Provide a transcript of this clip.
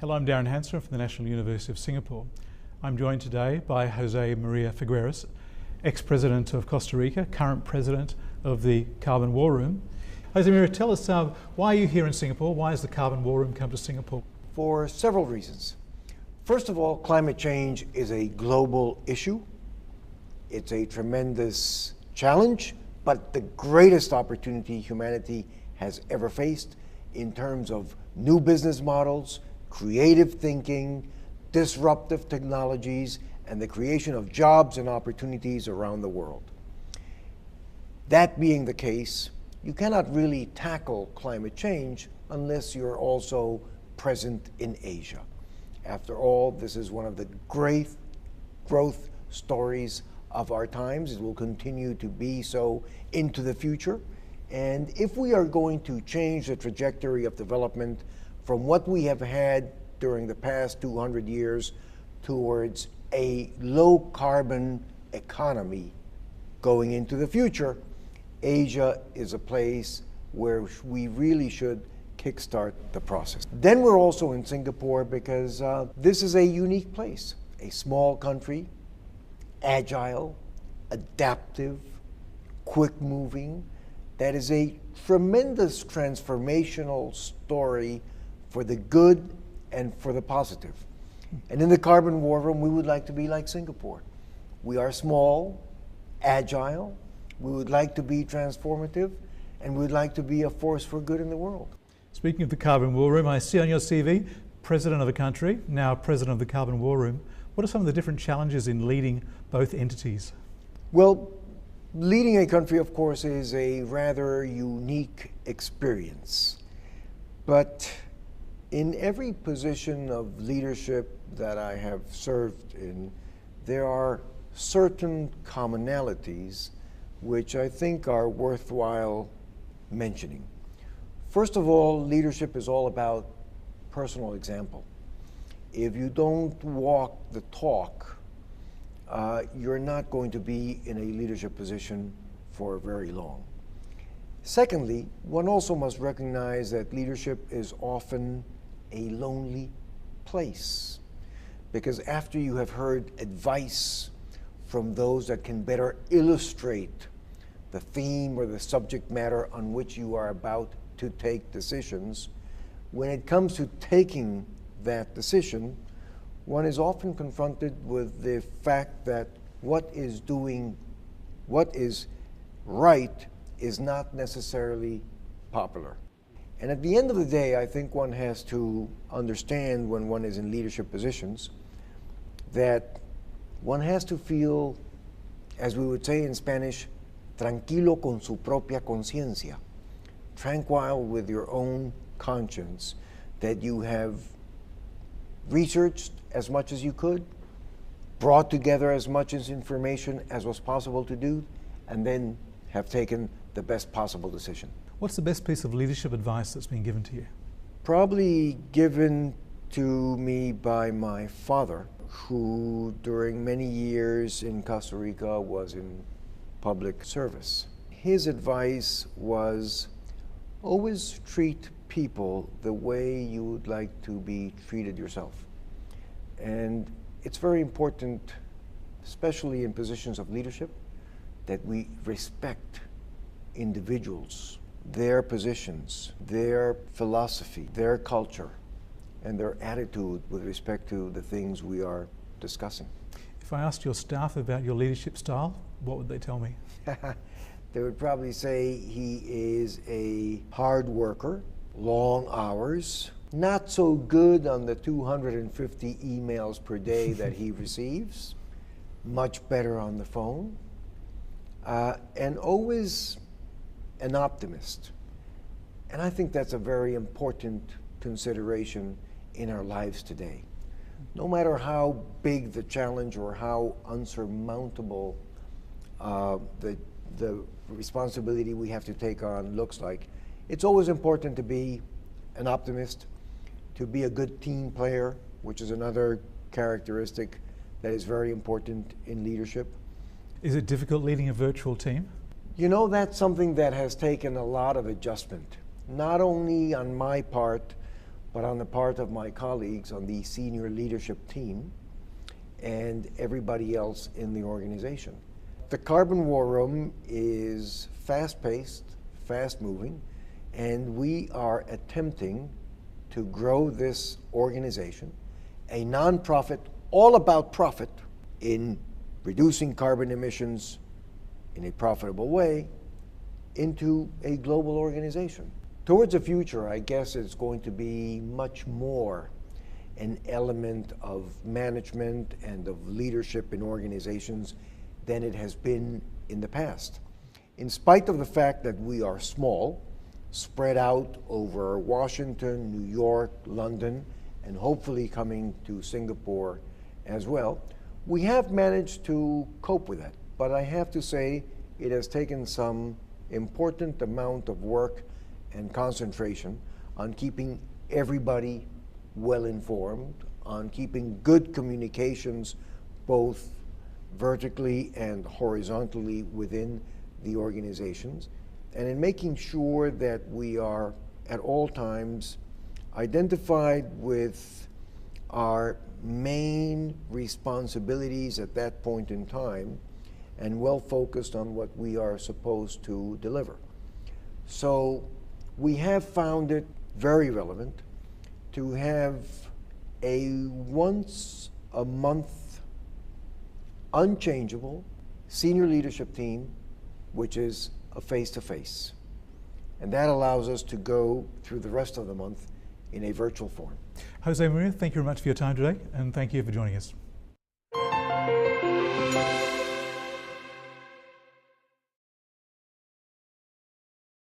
Hello, I'm Darren Hanson from the National University of Singapore. I'm joined today by José María Figueres, ex-president of Costa Rica, current president of the Carbon War Room. José María, tell us why are you here in Singapore? Why has the Carbon War Room come to Singapore? For several reasons. First of all, climate change is a global issue. It's a tremendous challenge, but the greatest opportunity humanity has ever faced in terms of new business models, creative thinking, disruptive technologies, and the creation of jobs and opportunities around the world. That being the case, you cannot really tackle climate change unless you're also present in Asia. After all, this is one of the great growth stories of our times. It will continue to be so into the future. And if we are going to change the trajectory of development from what we have had during the past 200 years towards a low carbon economy going into the future, Asia is a place where we really should kickstart the process. Then we're also in Singapore because this is a unique place, a small country, agile, adaptive, quick-moving. That is a tremendous transformational story for the good and for the positive. And in the Carbon War Room, we would like to be like Singapore. We are small, agile, we would like to be transformative, and we would like to be a force for good in the world. Speaking of the Carbon War Room, I see on your CV, president of a country, now president of the Carbon War Room. What are some of the different challenges in leading both entities? Well, leading a country, of course, is a rather unique experience. But in every position of leadership that I have served in, there are certain commonalities which I think are worthwhile mentioning. First of all, leadership is all about personal example. If you don't walk the talk, you're not going to be in a leadership position for very long. Secondly, one also must recognize that leadership is often a lonely place, because after you have heard advice from those that can better illustrate the theme or the subject matter on which you are about to take decisions, when it comes to taking that decision, one is often confronted with the fact that what is right is not necessarily popular. And at the end of the day, I think one has to understand when one is in leadership positions that one has to feel, as we would say in Spanish, tranquilo con su propia conciencia, tranquil with your own conscience, that you have researched as much as you could, brought together as much information as was possible to do, and then have taken the best possible decision. What's the best piece of leadership advice that's been given to you? Probably given to me by my father, who during many years in Costa Rica was in public service. His advice was always treat people the way you would like to be treated yourself. And it's very important, especially in positions of leadership, that we respect individuals, their positions, their philosophy, their culture, and their attitude with respect to the things we are discussing. If I asked your staff about your leadership style, what would they tell me? They would probably say he is a hard worker, long hours, not so good on the 250 emails per day that he receives, much better on the phone, and always an optimist. And I think that's a very important consideration in our lives today. No matter how big the challenge or how unsurmountable the responsibility we have to take on looks like, it's always important to be an optimist, to be a good team player, which is another characteristic that is very important in leadership. Is it difficult leading a virtual team? You know, that's something that has taken a lot of adjustment, not only on my part, but on the part of my colleagues on the senior leadership team and everybody else in the organization. The Carbon War Room is fast-paced, fast-moving, and we are attempting to grow this organization, a nonprofit all about profit in reducing carbon emissions in a profitable way, into a global organization. Towards the future, I guess it's going to be much more an element of management and of leadership in organizations than it has been in the past. In spite of the fact that we are small, spread out over Washington, New York, London, and hopefully coming to Singapore as well, we have managed to cope with that. But I have to say, it has taken some important amount of work and concentration on keeping everybody well informed, on keeping good communications both vertically and horizontally within the organizations, and in making sure that we are at all times identified with our main responsibilities at that point in time and well focused on what we are supposed to deliver. So we have found it very relevant to have a once a month unchangeable senior leadership team, which is a face-to-face. And that allows us to go through the rest of the month in a virtual form. José María, thank you very much for your time today, and thank you for joining us.